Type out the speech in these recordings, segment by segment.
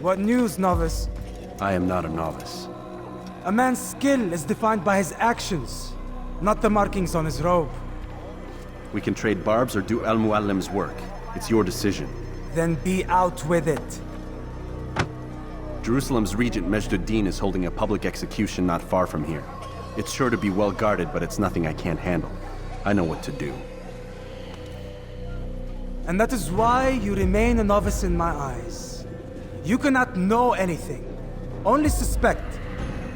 What news, novice? I am not a novice. A man's skill is defined by his actions, not the markings on his robe. We can trade barbs or do Al-Muallim's work. It's your decision. Then be out with it. Jerusalem's regent Majduddin is holding a public execution not far from here. It's sure to be well guarded, but it's nothing I can't handle. I know what to do. And that is why you remain a novice in my eyes. You cannot know anything, only suspect.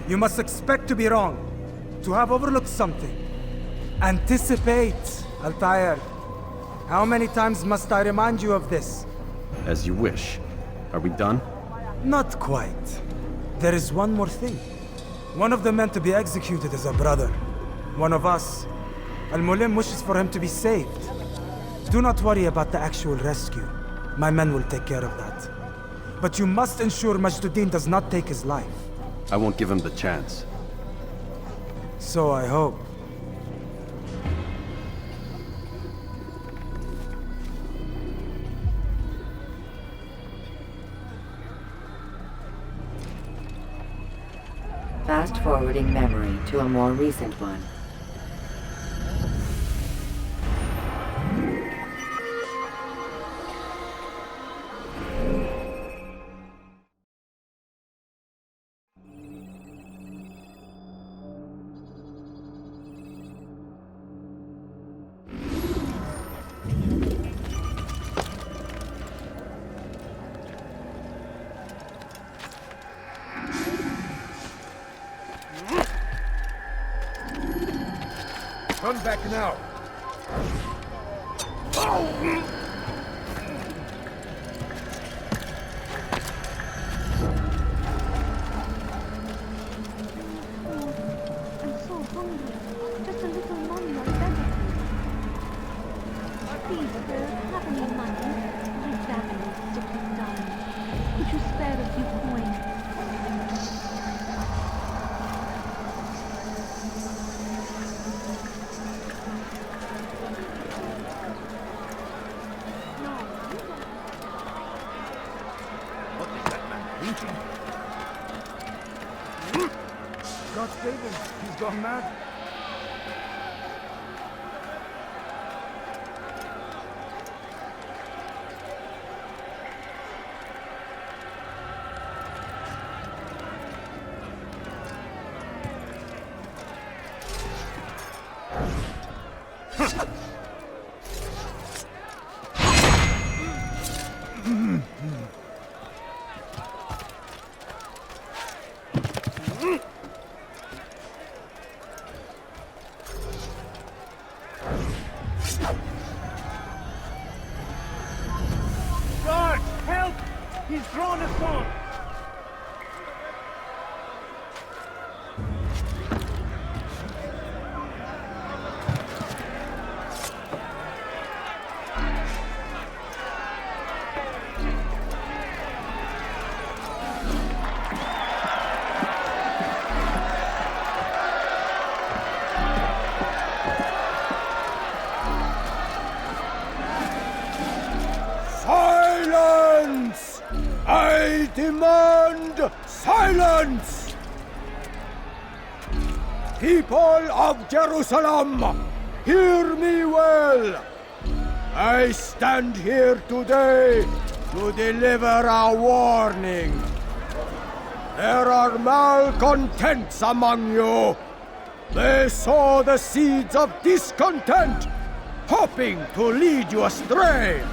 You must expect to be wrong, to have overlooked something. Anticipate, Altair. How many times must I remind you of this? As you wish. Are we done? Not quite. There is one more thing. One of the men to be executed is a brother. One of us. Al-Mulim wishes for him to be saved. Do not worry about the actual rescue. My men will take care of that. But you must ensure Majduddin does not take his life. I won't give him the chance. So I hope. Fast-forwarding memory to a more recent one. Come back now. I'm so hungry. Just a little money, I beg of you. Please, sir, have any money? My family is sick and dying. Could you spare a few coins? What is that man thinking? God save him. He's gone mad. Guard! Help! He's drawn us on! Silence! I demand silence! People of Jerusalem, hear me well! I stand here today to deliver a warning. There are malcontents among you. They sow the seeds of discontent, hoping to lead you astray.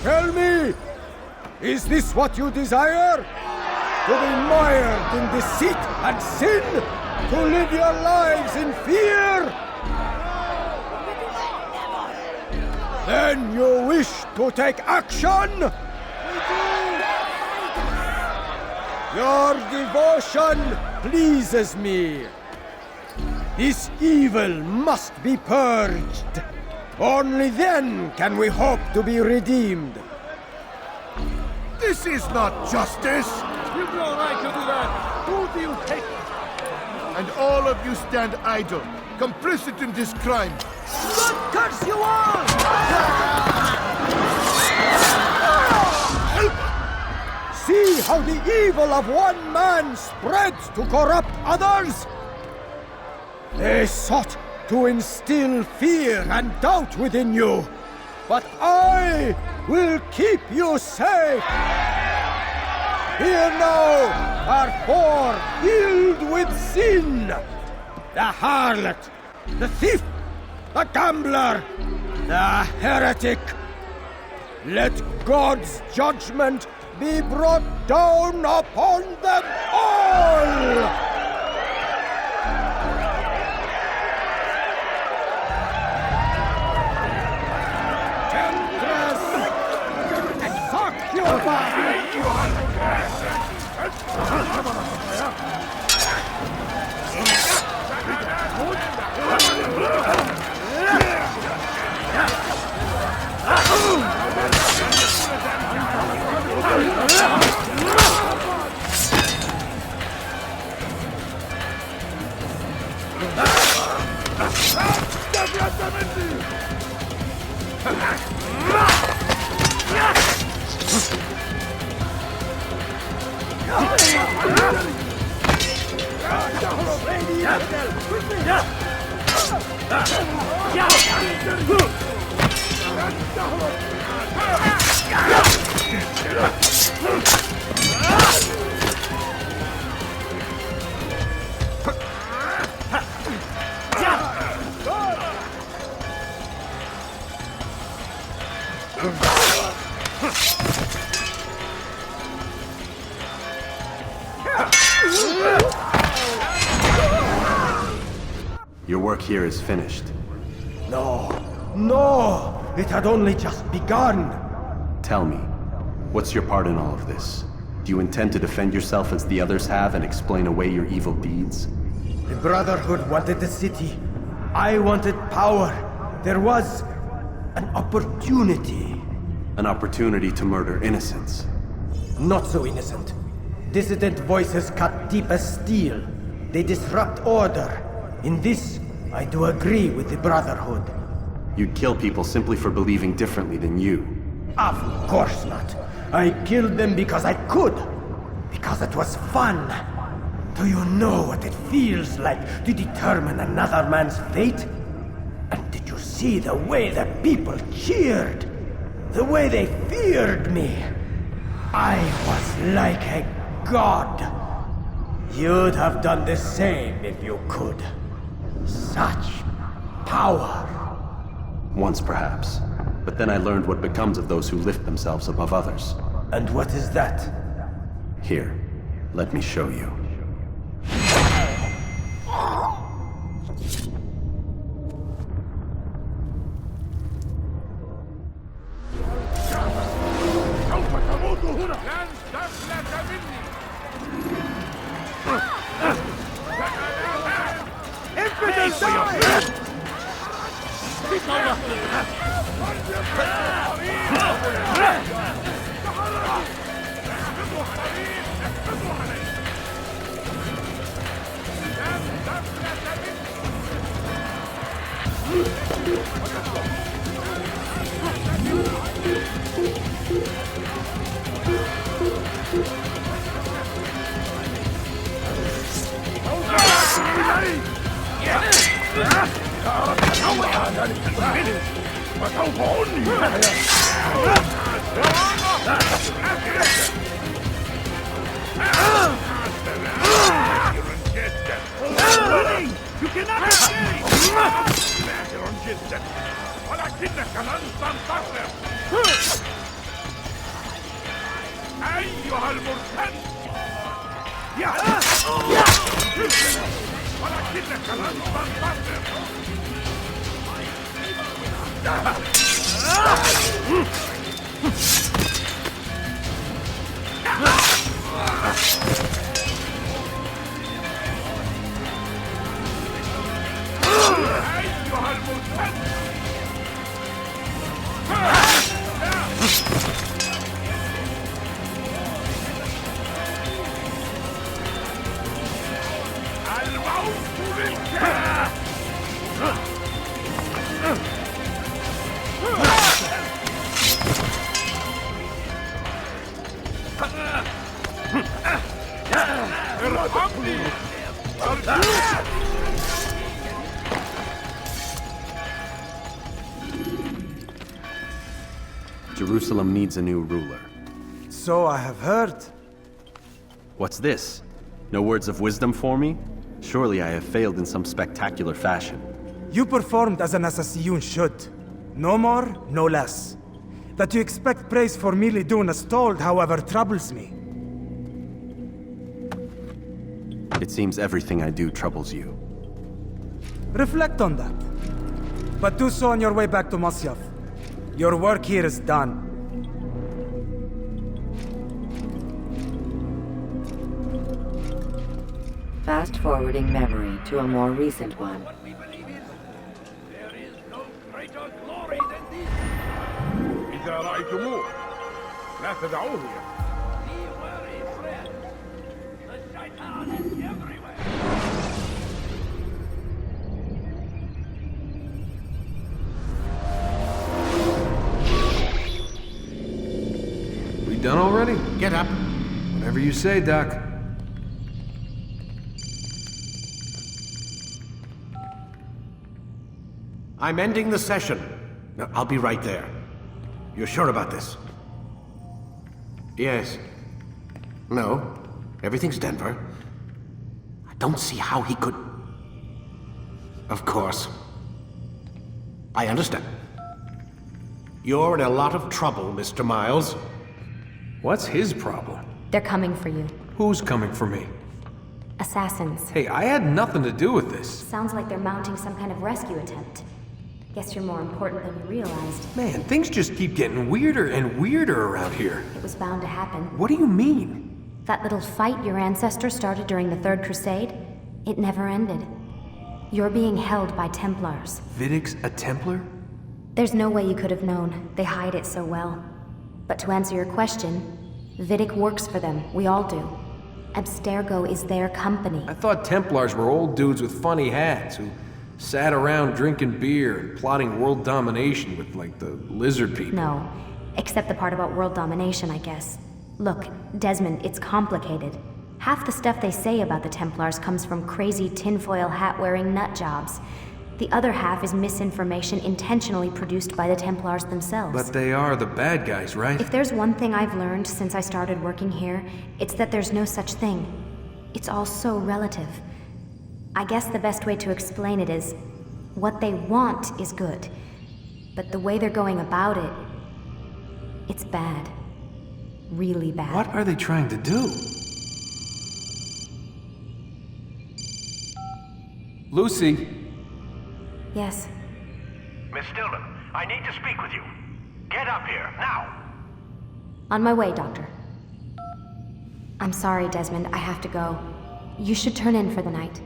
Tell me, is this what you desire? To be mired in deceit and sin? To live your lives in fear? Then you wish to take action? Your devotion pleases me. This evil must be purged. Only then can we hope to be redeemed. This is not justice! You've no right to do that! Who do you take? And all of you stand idle, complicit in this crime. God curse you all! See how the evil of one man spreads to corrupt others? They sought to instill fear and doubt within you, but I will keep you safe. Here now are four filled with sin. The harlot, the thief, the gambler, the heretic. Let God's judgment be brought down upon them all! Your work here is finished. No! It had only just begun! Tell me, what's your part in all of this? Do you intend to defend yourself as the others have and explain away your evil deeds? The Brotherhood wanted the city. I wanted power. There was an opportunity. An opportunity to murder innocents. Not so innocent. Dissident voices cut deep as steel. They disrupt order. In this, I do agree with the Brotherhood. You'd kill people simply for believing differently than you. Of course not. I killed them because I could. Because it was fun. Do you know what it feels like to determine another man's fate? And did you see the way the people cheered? The way they feared me? I was like a god. You'd have done the same if you could. Such power. Once perhaps. But then I learned what becomes of those who lift themselves above others. And what is that? Here, let me show you. You cannot escape! ولكنك لن تنتصر! أيها المرتد! ولكنك لن تنتصر! أيها المرتد! الموت منك! ارحمني! أرجوك! Jerusalem needs a new ruler. So I have heard. What's this? No words of wisdom for me? Surely I have failed in some spectacular fashion. You performed as an assassin should. No more, no less. That you expect praise for merely doing as told, however, troubles me. It seems everything I do troubles you. Reflect on that. But do so on your way back to Masyaf. Your work here is done. Fast-forwarding memory to a more recent one. There is no greater glory than this. إذا رأيتموه لا تدعوه يخرج. Be wary, friend. The shaitan is everywhere. We done already? Get up. Whatever you say, Doc. I'm ending the session. No, I'll be right there. You're sure about this? Yes. No. Everything's Denver. I don't see how he could... Of course. I understand. You're in a lot of trouble, Mr. Miles. What's his problem? They're coming for you. Who's coming for me? Assassins. Hey, I had nothing to do with this. Sounds like they're mounting some kind of rescue attempt. Guess you're more important than you realized. Man, things just keep getting weirder and weirder around here. It was bound to happen. What do you mean? That little fight your ancestors started during the Third Crusade, it never ended. You're being held by Templars. Vidic's a Templar? There's no way you could have known. They hide it so well. But to answer your question, Vidic works for them. We all do. Abstergo is their company. I thought Templars were old dudes with funny hats who sat around drinking beer and plotting world domination with, like, the lizard people. No. Except the part about world domination, I guess. Look, Desmond, it's complicated. Half the stuff they say about the Templars comes from crazy tinfoil hat-wearing nut jobs. The other half is misinformation intentionally produced by the Templars themselves. But they are the bad guys, right? If there's one thing I've learned since I started working here, it's that there's no such thing. It's all so relative. I guess the best way to explain it is, what they want is good. But the way they're going about it, it's bad. Really bad. What are they trying to do? Lucy? Yes. Miss Stillman, I need to speak with you. Get up here, now! On my way, Doctor. I'm sorry, Desmond, I have to go. You should turn in for the night.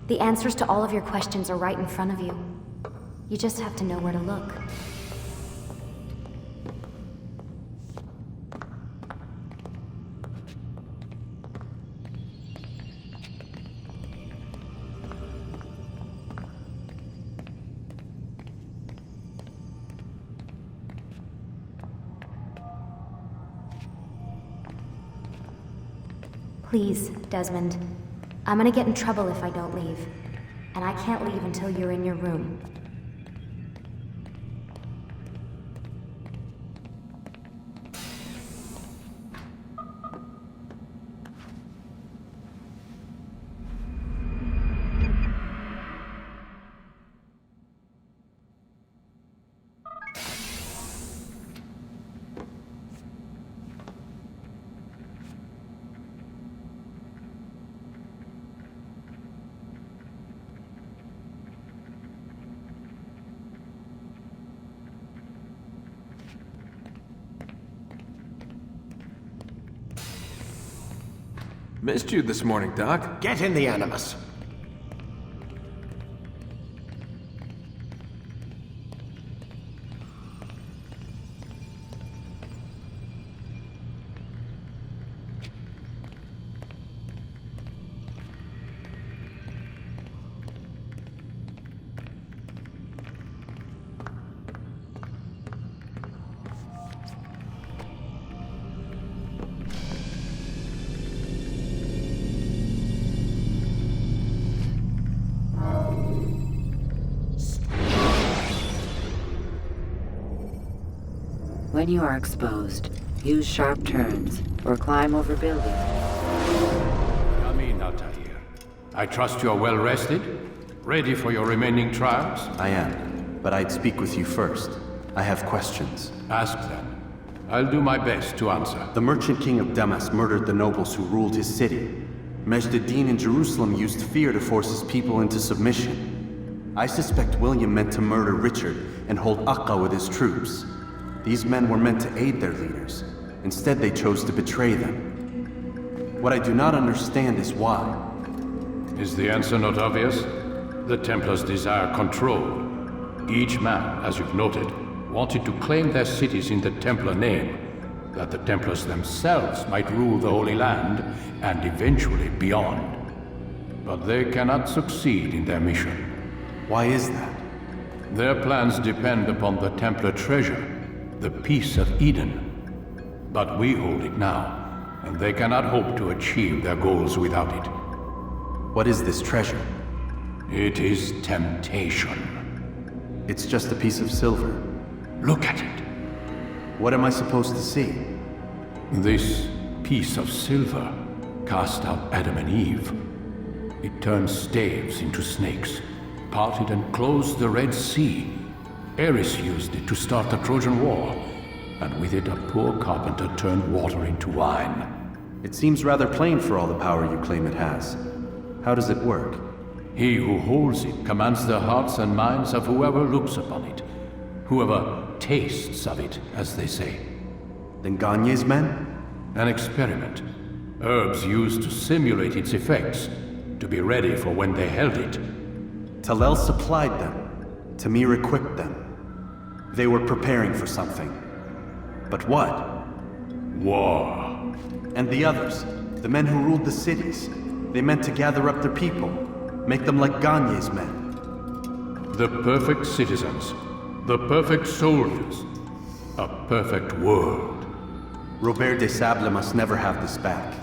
The answers to all of your questions are right in front of you. You just have to know where to look. Please, Desmond. I'm gonna get in trouble if I don't leave. And I can't leave until you're in your room. Missed you this morning, Doc. Get in the Animus. When you are exposed, use sharp turns or climb over buildings. Come in, Altair. I trust you are well rested? Ready for your remaining trials? I am, but I'd speak with you first. I have questions. Ask them. I'll do my best to answer. The merchant king of Damas murdered the nobles who ruled his city. Majd-ad-Din in Jerusalem used fear to force his people into submission. I suspect William meant to murder Richard and hold Akka with his troops. These men were meant to aid their leaders. Instead, they chose to betray them. What I do not understand is why. Is the answer not obvious? The Templars desire control. Each man, as you've noted, wanted to claim their cities in the Templar name, that the Templars themselves might rule the Holy Land and eventually beyond. But they cannot succeed in their mission. Why is that? Their plans depend upon the Templar treasure, the Peace of Eden. But we hold it now, and they cannot hope to achieve their goals without it. What is this treasure? It is temptation. It's just a piece of silver. Look at it. What am I supposed to see? This piece of silver cast out Adam and Eve. It turned staves into snakes, parted and closed the Red Sea. Eris used it to start the Trojan War, and with it a poor carpenter turned water into wine. It seems rather plain for all the power you claim it has. How does it work? He who holds it commands the hearts and minds of whoever looks upon it, whoever tastes of it, as they say. Then Gagne's men? An experiment. Herbs used to simulate its effects, to be ready for when they held it. Talel supplied them. Tamir equipped them. They were preparing for something. But what? War. And the others, the men who ruled the cities, they meant to gather up their people, make them like Gagne's men. The perfect citizens, the perfect soldiers, a perfect world. Robert des Sables must never have this back.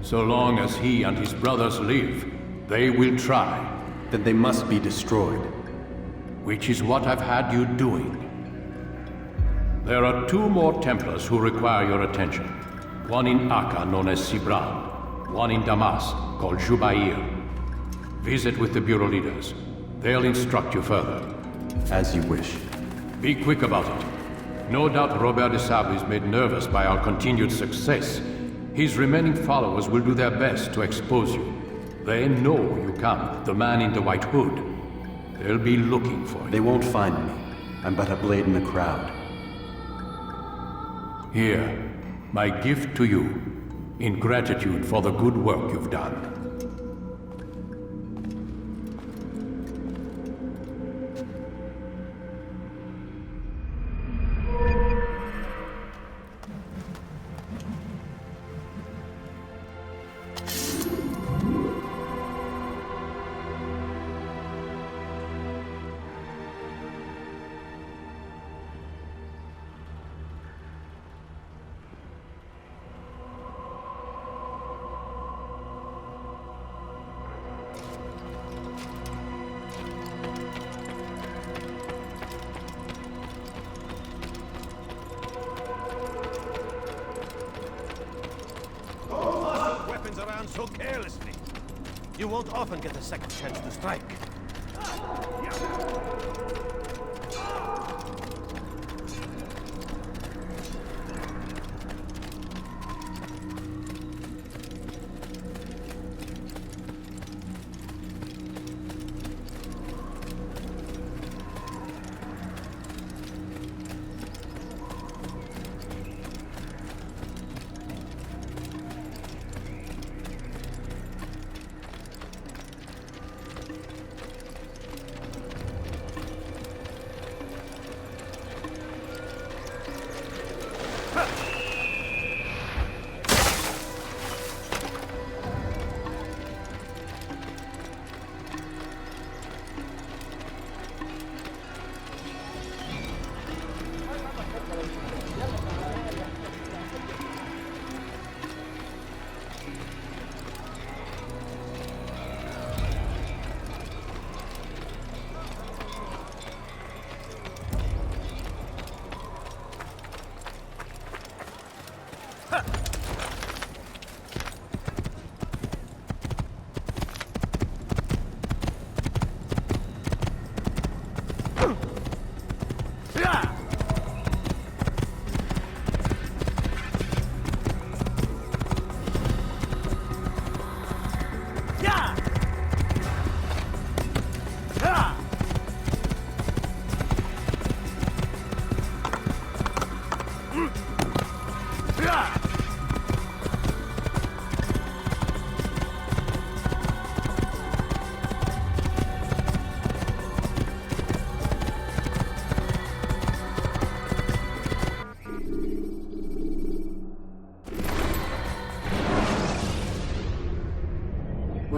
So long as he and his brothers live, they will try. Then they must be destroyed. Which is what I've had you doing. There are 2 more Templars who require your attention. One in Akka, known as Sibran. One in Damas, called Jubair. Visit with the Bureau leaders. They'll instruct you further. As you wish. Be quick about it. No doubt Robert de Sable is made nervous by our continued success. His remaining followers will do their best to expose you. They know you come, the man in the white hood. They'll be looking for you. They won't find me. I'm but a blade in the crowd. Here, my gift to you, in gratitude for the good work you've done. Around so carelessly. You won't often get a second chance to strike.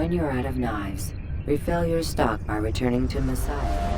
When you're out of knives, refill your stock by returning to Messiah.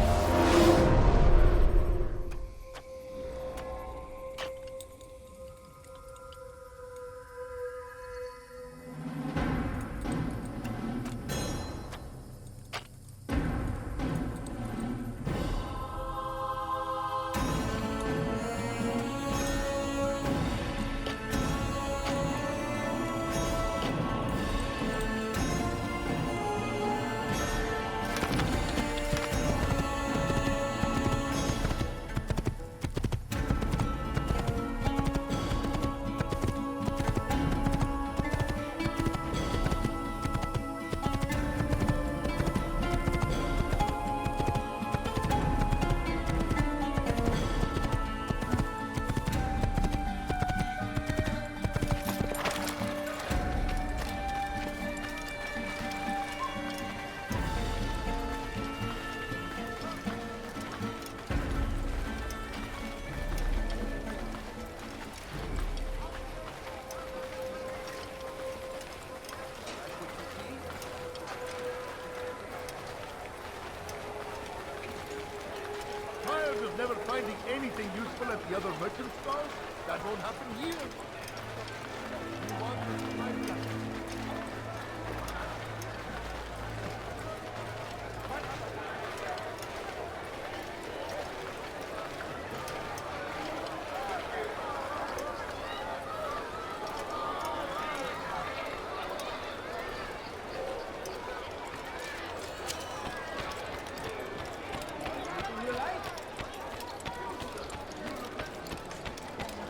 Tired of never finding anything useful at the other merchant stalls? That won't happen here.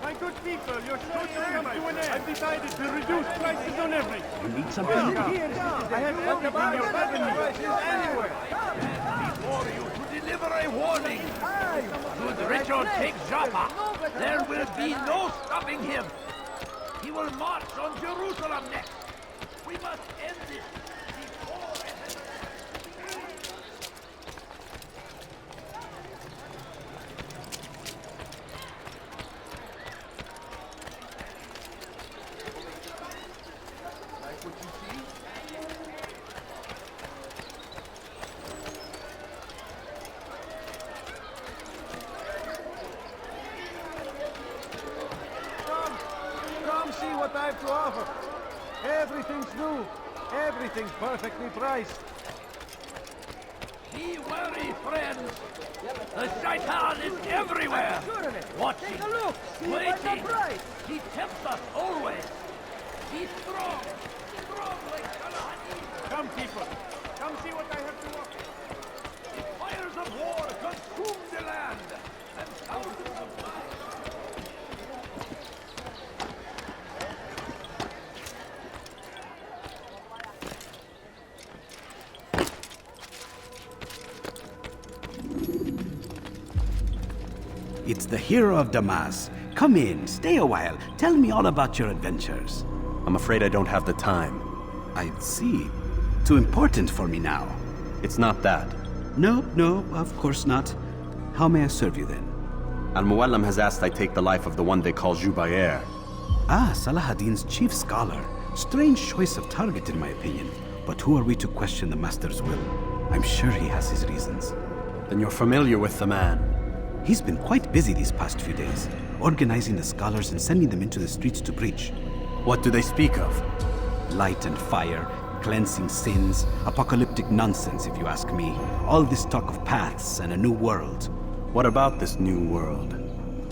My good people, you're I've decided to reduce prices on everything. You need something? I have everything you're prices anywhere. Before you to deliver a warning. Should Richard take Jaffa, there will be no stopping him. He will march on Jerusalem next. We must end this before it has... Like what you see? Come see what I have to offer. Everything's new. Everything's perfectly priced. Be wary, friends. The shaitan is everywhere. Watching, waiting. He tempts us always. Be strong. Strong like Salahadin. Come, people. Come see what I have to offer. The fires of war consume the land. And thousands of lives. It's the hero of Damas. Come in, stay a while. Tell me all about your adventures. I'm afraid I don't have the time. I see. Too important for me now. It's not that. No, of course not. How may I serve you then? Al-Muallim has asked I take the life of the one they call Jubair. Ah, Salahadin's chief scholar. Strange choice of target in my opinion. But who are we to question the master's will? I'm sure he has his reasons. Then you're familiar with the man. He's been quite busy these past few days, organizing the scholars and sending them into the streets to preach. What do they speak of? Light and fire, cleansing sins, apocalyptic nonsense if you ask me. All this talk of paths and a new world. What about this new world?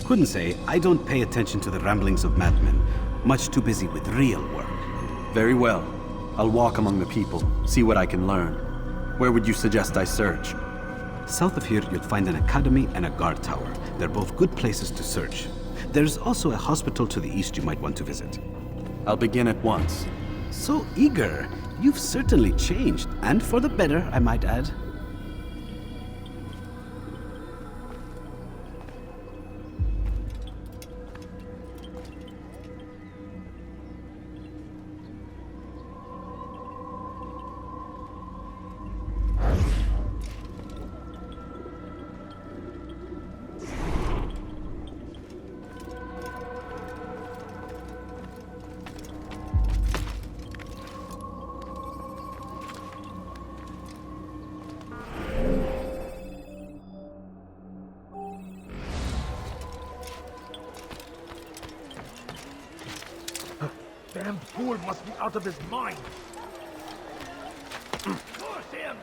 Couldn't say. I don't pay attention to the ramblings of madmen. Much too busy with real work. Very well. I'll walk among the people, see what I can learn. Where would you suggest I search? South of here, you'll find an academy and a guard tower. They're both good places to search. There's also a hospital to the east you might want to visit. I'll begin at once. So eager. You've certainly changed, and for the better, I might add. damned fool must be out of his mind. Force him!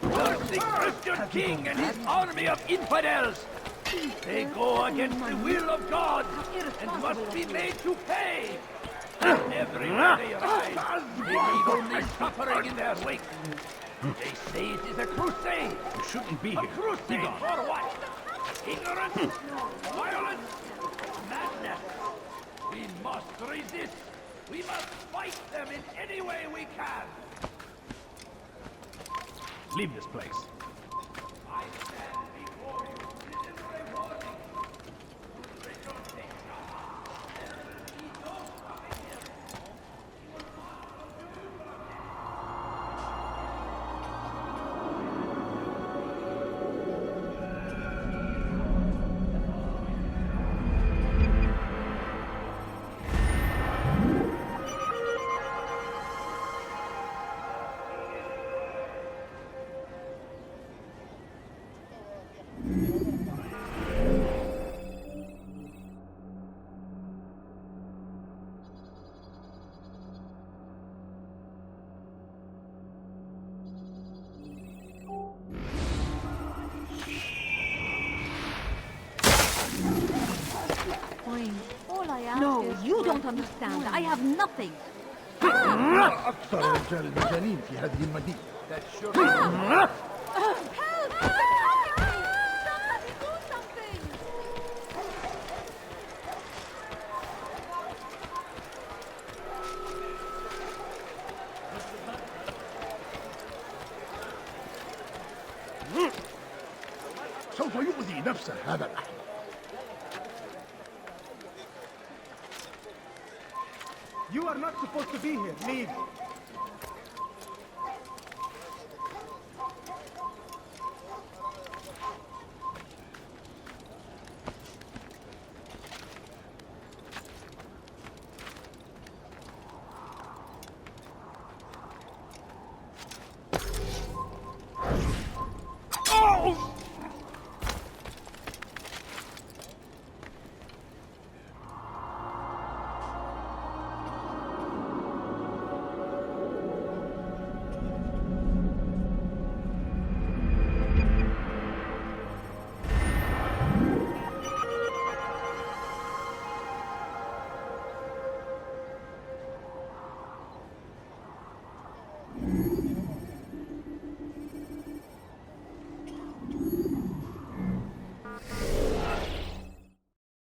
Force the Christian king and his army of infidels! They go against the will of God and must be made to pay! Everywhere they rise, they leave only suffering in their wake. They say it is a crusade. You shouldn't be A here. crusade for what? Ignorance? Violence? Madness? We must resist. We must fight them in any way we can. Leave this place. I stand before you to deliver a warning. Fine. All I ask No, is you for don't a understand. coin. I have nothing. أكثر الرجال المجانين في هذه المدينة. Help! Somebody do something! سوف يؤذي نفسه هذا الأحمق. You are not supposed to be here. Leave.